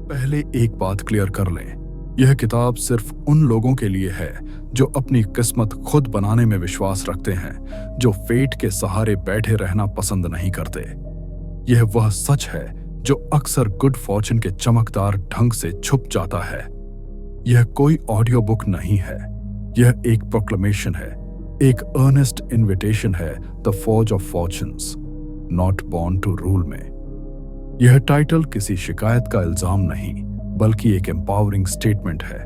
पहले एक बात क्लियर कर लें, यह किताब सिर्फ उन लोगों के लिए है जो अपनी किस्मत खुद बनाने में विश्वास रखते हैं, जो फेट के सहारे बैठे रहना पसंद नहीं करते। यह वह सच है जो अक्सर गुड फॉर्चून के चमकदार ढंग से छुप जाता है। यह कोई ऑडियो बुक नहीं है, यह एक प्रोक्लेमेशन है, एक अर्नेस्ट इन्विटेशन है the forge of fortunes, not born to rule में। यह टाइटल किसी शिकायत का इल्जाम नहीं, बल्कि एक एम्पावरिंग स्टेटमेंट है,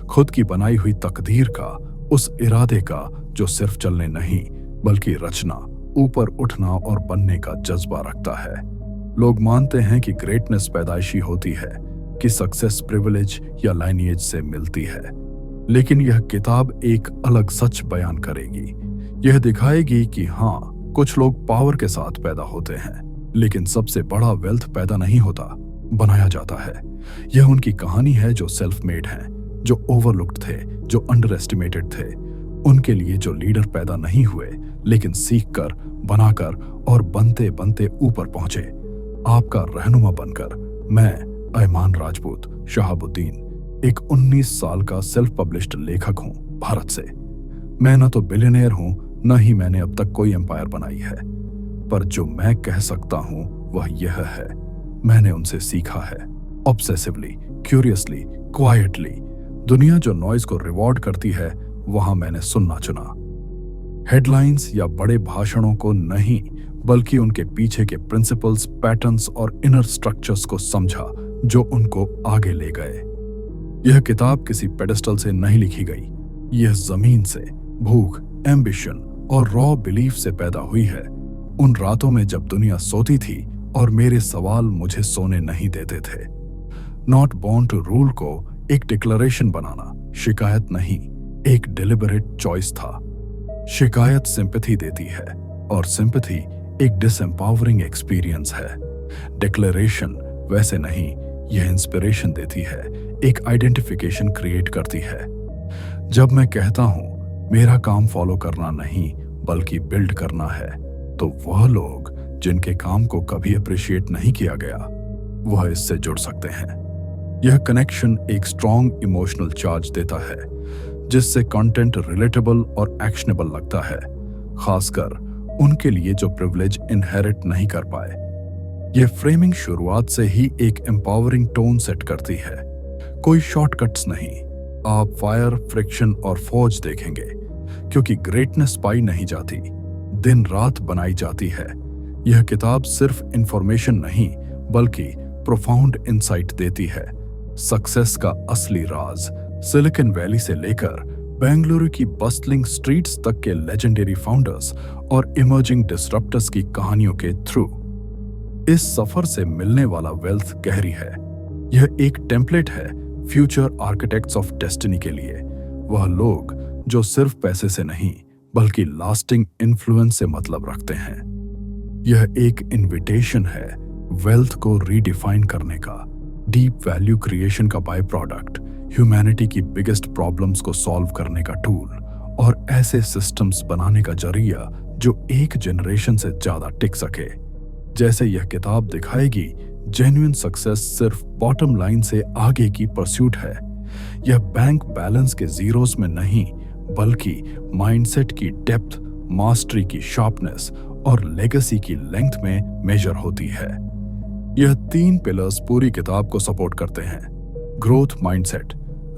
खुद की बनाई हुई तकदीर का, उस इरादे का जो सिर्फ चलने नहीं बल्कि रचना, ऊपर उठना और बनने का जज्बा रखता है। लोग मानते हैं कि ग्रेटनेस पैदाइशी होती है, कि सक्सेस प्रिविलेज या लाइनेज से मिलती है, लेकिन यह किताब एक अलग सच बयान करेगी। यह दिखाएगी कि हाँ, कुछ लोग पावर के साथ पैदा होते हैं, लेकिन सबसे बड़ा वेल्थ पैदा नहीं होता, बनाया जाता है। यह उनकी कहानी है जो सेल्फ मेड हैं, जो ओवरलुक्ड थे, जो अंडर एस्टिमेटेड थे, उनके लिए जो लीडर पैदा नहीं हुए लेकिन सीख कर, बनाकर और बनते बनते ऊपर पहुंचे। आपका रहनुमा बनकर मैं अयमान राजपूत शहाबुद्दीन एक 19 साल का सेल्फ पब्लिश्ड लेखक हूं भारत से। मैं न तो बिलियनियर हूं, न ही मैंने अब तक कोई एम्पायर बनाई है, पर जो मैं कह सकता हूं वह यह है, मैंने उनसे सीखा है, ऑब्सेसिवली, क्यूरियसली, क्वाइटली। दुनिया जो नॉइज को रिवॉर्ड करती है, वहां मैंने सुनना चुना। हेडलाइंस या बड़े भाषणों को नहीं, बल्कि उनके पीछे के प्रिंसिपल्स, पैटर्न्स और इनर स्ट्रक्चर्स को समझा जो उनको आगे ले गए। यह किताब किसी पेडेस्टल से नहीं लिखी गई, यह जमीन से, भूख, एम्बिशन और रॉ बिलीफ से पैदा हुई है। उन रातों में जब दुनिया सोती थी और मेरे सवाल मुझे सोने नहीं देते थे। नॉट बॉर्न टू रूल को एक डिक्लेरेशन बनाना शिकायत नहीं, एक डिलिबरेट चॉइस था। शिकायत सिंपैथी देती है और सिंपैथी एक डिसएम्पावरिंग एक्सपीरियंस है। डिक्लेरेशन वैसे नहीं, यह इंस्पिरेशन देती है, एक आइडेंटिफिकेशन क्रिएट करती है। जब मैं कहता हूं मेरा काम फॉलो करना नहीं बल्कि बिल्ड करना है, तो वह लोग जिनके काम को कभी अप्रिशिएट नहीं किया गया, वह इससे जुड़ सकते हैं। यह कनेक्शन एक स्ट्रॉन्ग इमोशनल चार्ज देता है, जिससे कंटेंट रिलेटेबल और एक्शनेबल लगता है, खासकर उनके लिए जो प्रिविलेज इनहेरिट नहीं कर पाए। यह फ्रेमिंग शुरुआत से ही एक एम्पावरिंग टोन सेट करती है। कोई शॉर्टकट्स नहीं, आप फायर, फ्रिक्शन और फौज देखेंगे, क्योंकि ग्रेटनेस पाई नहीं जाती, दिन रात बनाई जाती है। यह किताब सिर्फ इंफॉर्मेशन नहीं बल्कि प्रोफाउंड इंसाइट देती है। सक्सेस का असली राज सिलिकॉन वैली से लेकर बेंगलुरु की बस्टलिंग स्ट्रीट्स तक के लेजेंडरी फाउंडर्स और इमर्जिंग डिसरप्टर्स की कहानियों के थ्रू। इस सफर से मिलने वाला वेल्थ गहरी है। यह एक टेम्पलेट है फ्यूचर आर्किटेक्ट्स ऑफ डेस्टिनी के लिए, वह लोग जो सिर्फ पैसे से नहीं बल्कि लास्टिंग इन्फ्लुएंस से मतलब रखते हैं। यह एक इनविटेशन है वेल्थ को रीडिफाइन करने का, डीप वैल्यू क्रिएशन का बाय प्रोडक्ट, ह्यूमैनिटी की बिगेस्ट प्रॉब्लम्स को सॉल्व करने का टूल और ऐसे सिस्टम्स बनाने का जरिया जो एक जनरेशन से ज्यादा टिक सके। जैसे यह किताब दिखाएगी, जेन्युइन सक्सेस सिर्फ बॉटम लाइन से आगे की परस्यूट है। यह बैंक बैलेंस के जीरोस में नहीं बल्कि माइंडसेट की डेप्थ, मास्टरी की शार्पनेस और लेगेसी की लेंथ में मेजर होती है। यह 3 पिलर्स पूरी किताब को सपोर्ट करते हैं: ग्रोथ माइंडसेट,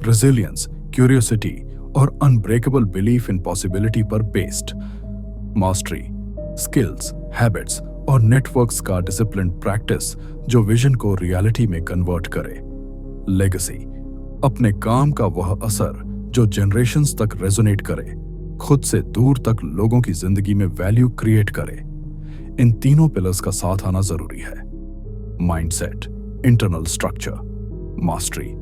रेजिलियंस, क्यूरियोसिटी और अनब्रेकेबल बिलीफ इन पॉसिबिलिटी पर बेस्ड। मास्टरी, स्किल्स, हैबिट्स और नेटवर्क्स का डिसिप्लिन प्रैक्टिस जो विजन को रियलिटी में कन्वर्ट करे। लेगेसी, अपने काम का वह असर जो जनरेशंस तक रेजोनेट करे, खुद से दूर तक लोगों की जिंदगी में वैल्यू क्रिएट करे। इन तीनों पिलर्स का साथ आना जरूरी है। Mindset, internal structure, mastery,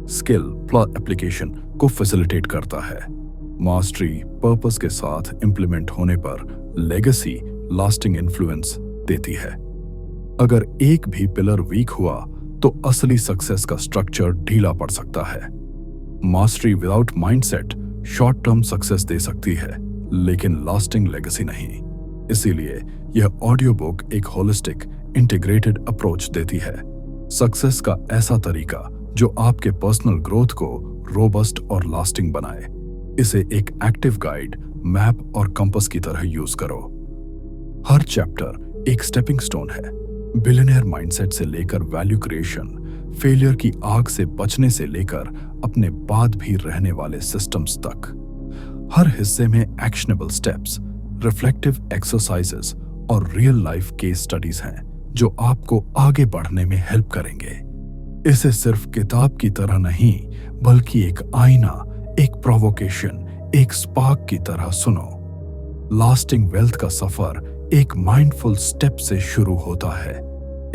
skill plus application को फैसिलिटेट करता है। मास्टरी पर्पस के साथ इंप्लीमेंट होने पर लेगेसी लास्टिंग इन्फ्लुएंस देती है। अगर एक भी पिलर वीक हुआ तो असली सक्सेस का स्ट्रक्चर ढीला पड़ सकता है। Mastery without mindset short term success दे सकती है, लेकिन लास्टिंग लेगेसी नहीं। इसीलिए यह ऑडियो बुक एक होलिस्टिक, इंटीग्रेटेड अप्रोच देती है। सक्सेस का ऐसा तरीका जो आपके पर्सनल ग्रोथ को रोबस्ट और लास्टिंग बनाए। इसे एक एक्टिव गाइड, मैप और कंपास की तरह यूज करो। हर चैप्टर एक स्टेपिंग स्टोन है, बिलियनियर माइंडसेट से लेकर वैल्यू क्रिएशन, फेलियर की आग से बचने से लेकर अपने बाद भी रहने वाले सिस्टम्स तक। हर हिस्से में एक्शनेबल स्टेप्स, रिफ्लेक्टिव एक्सरसाइजेस और रियल लाइफ केस स्टडीज हैं जो आपको आगे बढ़ने में हेल्प करेंगे। इसे सिर्फ किताब की तरह नहीं, बल्कि एक आईना, एक प्रोवोकेशन, एक स्पार्क की तरह सुनो। लास्टिंग वेल्थ का सफर एक माइंडफुल स्टेप से शुरू होता है।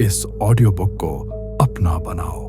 इस ऑडियो बुक को अपना बनाओ।